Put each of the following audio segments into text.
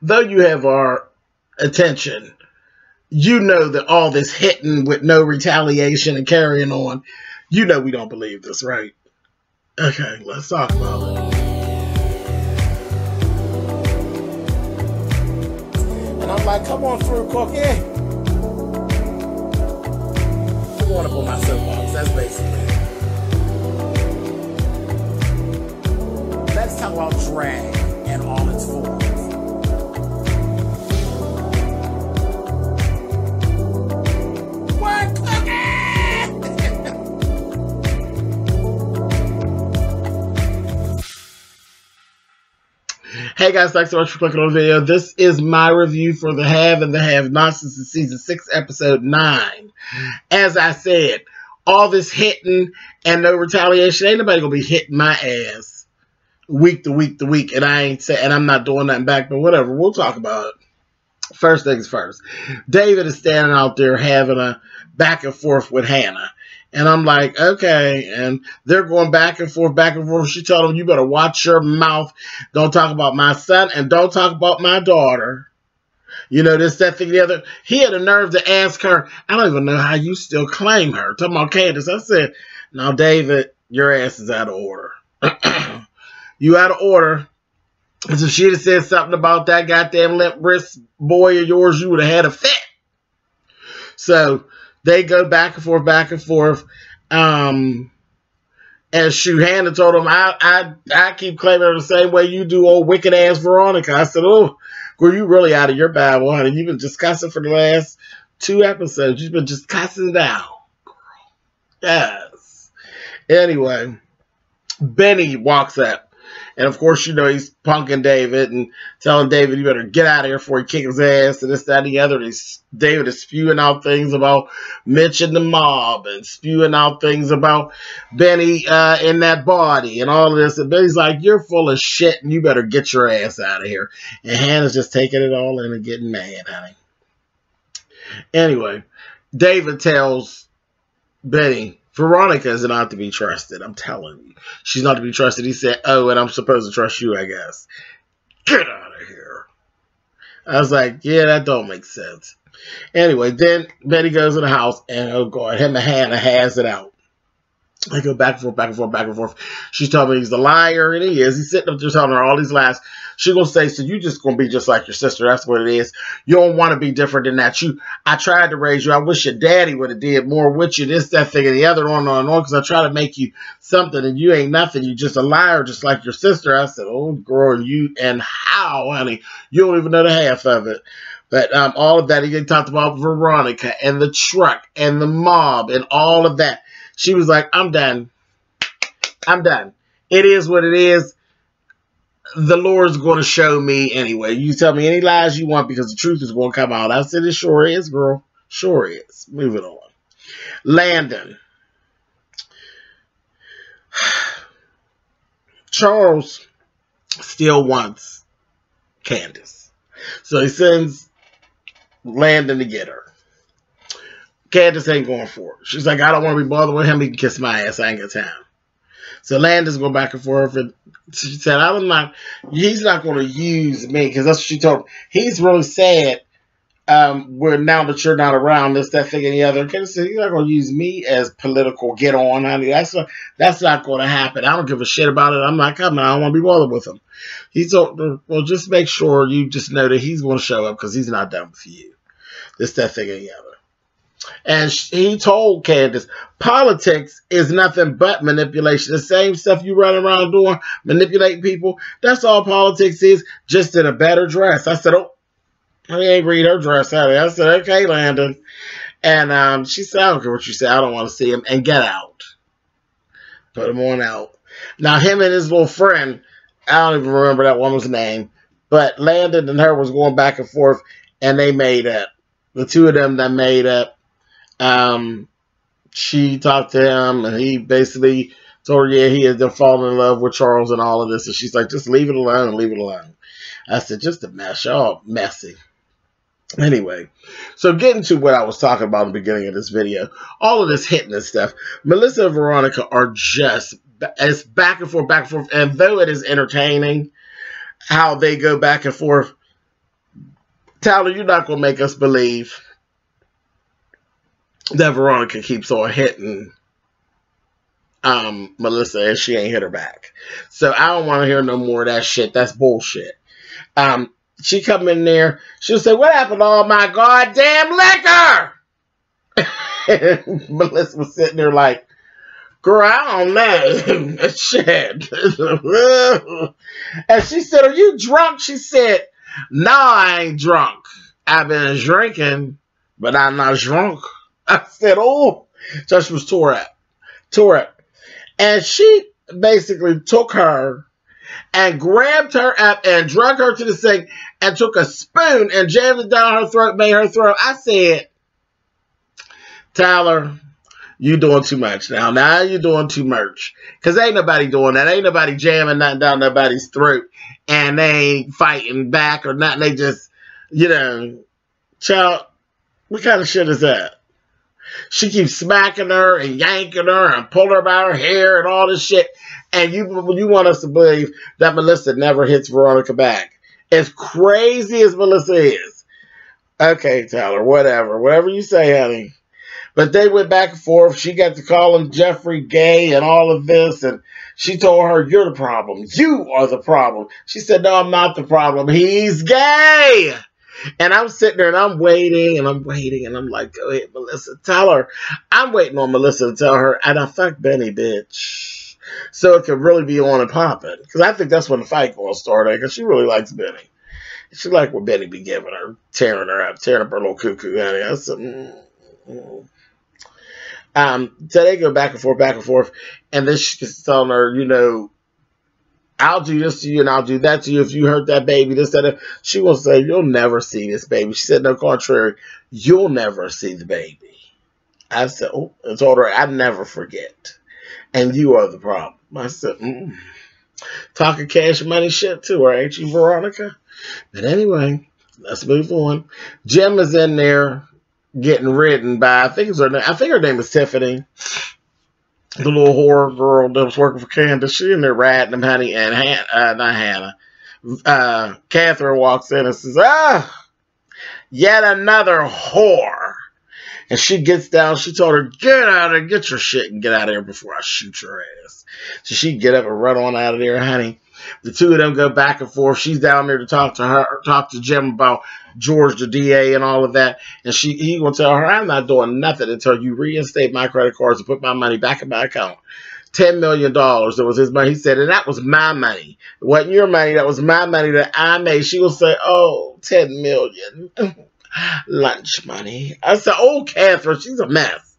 though you have our attention, you know that all this hitting with no retaliation and carrying on, you know we don't believe this, right? Okay, let's talk about it. And I'm like, come on through, Cookie. I'm going up on my soapbox. That's basically it. Let's talk about drag and all its forms. What, Cookie? Hey guys, thanks so much for clicking on the video. This is my review for the Have and the Have Nots. This is season 6, episode 9. As I said, all this hitting and no retaliation, ain't nobody gonna be hitting my ass week to week to week, and I'm not doing nothing back, but whatever, we'll talk about it. First things first, David is standing out there having a back and forth with Hannah. And I'm like, okay. And they're going back and forth, back and forth. She told him, you better watch your mouth. Don't talk about my son and don't talk about my daughter. You know, this, that, thing, the other. He had the nerve to ask her, I don't even know how you still claim her. Talking about Candace. I said, now, David, your ass is out of order. You out of order. Because if she'd have said something about that goddamn limp wrist boy of yours, you would have had a fit. So they go back and forth, back and forth. And shoot, Hannah told him, I keep claiming her the same way you do, old wicked ass Veronica. I said, oh, girl, you really out of your Bible, honey. You've been just cussing for the last 2 episodes. You've been just cussing down, girl. Yes. Anyway, Benny walks up. And, of course, you know, he's punking David and telling David, you better get out of here before he kicks his ass and this, that, and the other. And David is spewing out things about Mitch and the mob and spewing out things about Benny in that body and all of this. And Benny's like, you're full of shit and you better get your ass out of here. And Hannah's just taking it all in and getting mad, honey. Anyway, David tells Benny, Veronica is not to be trusted. I'm telling you. She's not to be trusted. He said, oh, and I'm supposed to trust you, I guess. Get out of here. I was like, yeah, that don't make sense. Anyway, then Betty goes in the house, and oh, God, him and Hannah has it out. They go back and forth, back and forth, back and forth. She's telling me he's a liar, and he is. He's sitting up there telling her all these lies. She's going to say, so you just going to be just like your sister. That's what it is. You don't want to be different than that. I tried to raise you. I wish your daddy would have did more with you. This, that, thing, and the other, on and on, because I try to make you something, and you ain't nothing. You just a liar, just like your sister. I said, oh, girl, you, and how, honey? You don't even know the half of it. But all of that, he talked about Veronica, and the truck, and the mob, and all of that. She was like, I'm done. I'm done. It is what it is. The Lord's going to show me anyway. You tell me any lies you want because the truth is going to come out. I said, it sure is, girl. Sure is. Moving on. Landon. Charles still wants Candace. So he sends Landon to get her. Candace ain't going for it. She's like, I don't want to be bothered with him. He can kiss my ass. I ain't got time. So Landon's going back and forth. And she said, he's not going to use me. Because that's what she told him. He's really sad where now that you're not around, this, that, thing, and the other. Candace said, he's not going to use me as political get on, honey. That's not going to happen. I don't give a shit about it. I'm not coming. I don't want to be bothered with him. He told her, well, just make sure you just know that he's going to show up because he's not done with you. This, that, thing, and the other. And he told Candace, politics is nothing but manipulation. The same stuff you run around doing, manipulating people. That's all politics is, just in a better dress. I said, oh, I ain't read her dress, honey. I said, okay, Landon. And she said, I don't care what you say. I don't want to see him. And get out. Put him on out. Now, him and his little friend, I don't even remember that woman's name, but Landon and her was going back and forth, and they made up. The two of them that made up. She talked to him, and he basically told her, yeah, he had fallen in love with Charles and all of this. And she's like, just leave it alone, leave it alone. I said, just a mess. Y'all messy. Anyway, so getting to what I was talking about in the beginning of this video, all of this hitting and stuff, Melissa and Veronica are just, it's back and forth, and though it is entertaining how they go back and forth, Tyler, you're not going to make us believe that Veronica keeps on hitting Melissa and she ain't hit her back. So I don't want to hear no more of that shit. That's bullshit. She come in there, she'll say, what happened to all my goddamn liquor? And Melissa was sitting there like, girl, I don't know. Shit. And she said, are you drunk? She said, no, I ain't drunk. I've been drinking, but I'm not drunk. I said, oh. So she was tore up. And she basically took her and grabbed her up and drug her to the sink and took a spoon and jammed it down her throat, made her throw. I said, Tyler, you doing too much now. Now you're doing too much. Because ain't nobody doing that. Ain't nobody jamming nothing down nobody's throat. And they ain't fighting back or nothing. They just, you know, child, what kind of shit is that? She keeps smacking her and yanking her and pulling her by her hair and all this shit. And you want us to believe that Melissa never hits Veronica back. As crazy as Melissa is. Okay, Tyler, whatever. Whatever you say, honey. But they went back and forth. She got to calling Jeffrey gay and all of this. And she told her, you're the problem. You are the problem. She said, no, I'm not the problem. He's gay. And I'm sitting there and I'm waiting and I'm waiting. And I'm like, go ahead, Melissa. Tell her. I'm waiting on Melissa to tell her, and I fucked Benny, bitch. So it could really be on and popping. Because I think that's when the fight going to start. Because she really likes Benny. She like what Benny be giving her. Tearing up her little cuckoo. Honey. I said, So they go back and forth, and then she's telling her, you know, I'll do this to you and I'll do that to you if you hurt that baby, this, that. She will say, you'll never see this baby. She said, no, contrary, you'll never see the baby. I said, oh, I told her, I never forget. And you are the problem. I said, talking cash money shit to her, ain't you, Veronica? But anyway, let's move on. Jim is in there getting ridden by, I think her name is Tiffany, the little horror girl that was working for Candace. She in there riding him, honey, and not Hannah. Catherine walks in and says, yet another whore. And she gets down. She told her, get out of there, get your shit and get out of here before I shoot your ass. So she get up and run on out of there, honey. The two of them go back and forth. She's down there to talk to Jim about George, the DA, and all of that. And he gonna tell her, I'm not doing nothing until you reinstate my credit cards and put my money back in my account. $10 million. That was his money. He said, and that was my money. It wasn't your money. That was my money that I made. She will say, oh, $10 million. Lunch money. I said, oh, Catherine, she's a mess.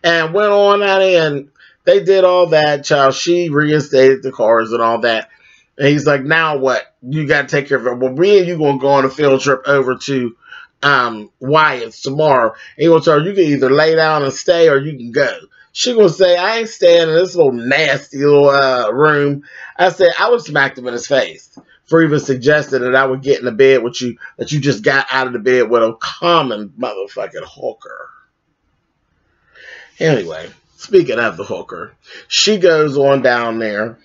And went on out and they did all that, child. She reinstated the cars and all that. And he's like, now what? You got to take care of it. Well, me and you going to go on a field trip over to Wyatt's tomorrow. And he going to tell her, you can either lay down and stay or you can go. She going to say, I ain't staying in this little nasty little room. I said, I would smack him in his face for even suggesting that I would get in the bed with you, that you just got out of the bed with a common motherfucking hooker. Anyway, speaking of the hooker, she goes on down there.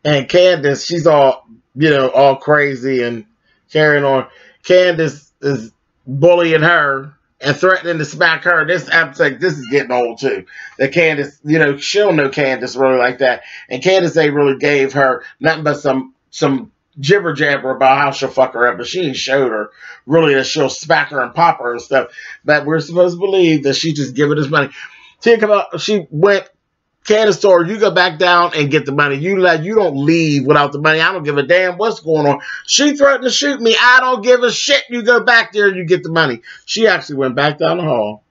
And Candace, she's all, you know, all crazy and carrying on. Candace is bullying her and threatening to smack her. I'm like, this is getting old too. That Candace, you know, she'll know Candace really like that. And Candace ain't really gave her nothing but some jibber jabber about how she'll fuck her up. But she ain't showed her really that she'll smack her and pop her and stuff. But we're supposed to believe that she just giving us money. She went. Candace told her, you go back down and get the money. You don't leave without the money. I don't give a damn what's going on. She threatened to shoot me. I don't give a shit. You go back there and you get the money. She actually went back down the hall.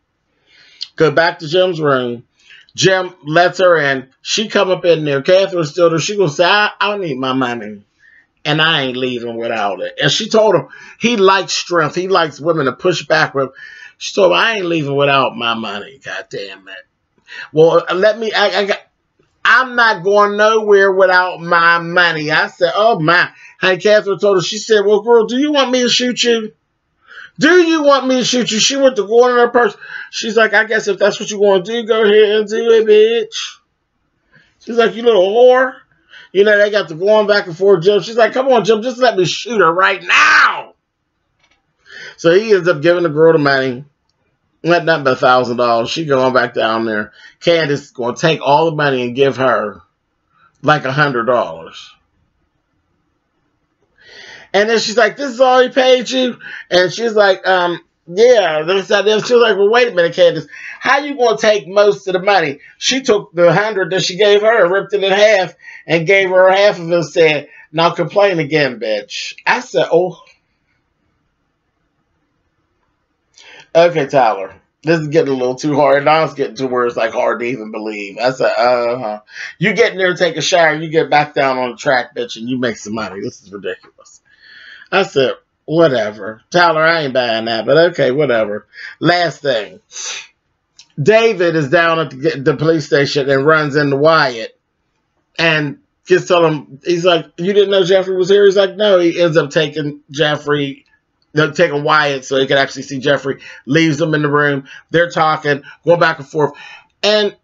Go back to Jim's room. Jim lets her in. She come up in there. Catherine's still there. She gonna say, I need my money. And I ain't leaving without it. And she told him he likes strength. He likes women to push back with him. She told him, I ain't leaving without my money. God damn it. Well, I'm not going nowhere without my money. I said, oh, my. Hey, Catherine told her, she said, well, girl, do you want me to shoot you? Do you want me to shoot you? She went to go in her purse. She's like, I guess if that's what you want to do, go ahead and do it, bitch. She's like, you little whore. You know, they got to go on back and forth, Jim. She's like, come on, Jim, just let me shoot her right now. So he ends up giving the girl the money. Not nothing but $1,000. She going back down there. Candace is going to take all the money and give her like $100. And then she's like, this is all he paid you? And she's like, yeah. Then she was like, well, wait a minute, Candace. How you going to take most of the money? She took the 100 that she gave her, ripped it in half, and gave her half of it and said, now complain again, bitch. I said, oh. Okay, Tyler. This is getting a little too hard. Now it's getting to where it's like hard to even believe. I said, You get in there and take a shower, you get back down on the track, bitch, and you make some money. This is ridiculous. I said, whatever. Tyler, I ain't buying that, but okay, whatever. Last thing. David is down at the police station and runs into Wyatt and just tell him, he's like, you didn't know Jeffrey was here? He's like, no. He ends up taking taking Wyatt so he can actually see Jeffrey, leaves him in the room. They're talking, going back and forth. And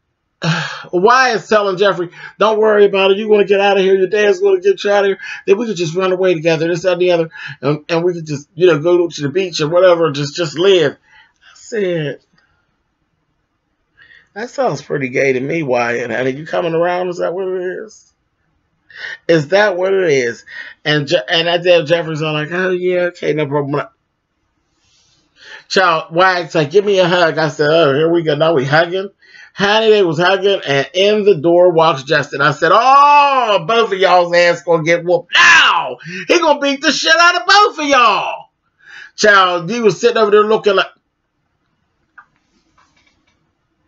Wyatt's telling Jeffrey, don't worry about it. You're going to get out of here. Your dad's going to get you out of here. Then we could just run away together, this, that, and the other. And we could just, go to the beach or whatever, just live. I said, that sounds pretty gay to me, Wyatt. Honey, you coming around? Is that what it is? Is that what it is? And I tell Jeffrey's on like, oh, yeah, okay, no problem. Child, Wyatt's like, give me a hug. I said, oh, here we go. Now we hugging. Honey, they was hugging, and in the door walks Justin. I said, oh, both of y'all's ass gonna get whooped now. He gonna beat the shit out of both of y'all. Child, he was sitting over there looking like,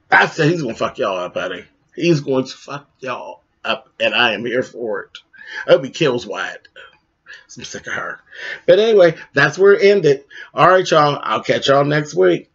I said, he's gonna fuck y'all up, honey. He's going to fuck y'all up, and I am here for it. I hope he kills Wyatt. I'm sick of her. But anyway, that's where it ended. All right, y'all. I'll catch y'all next week.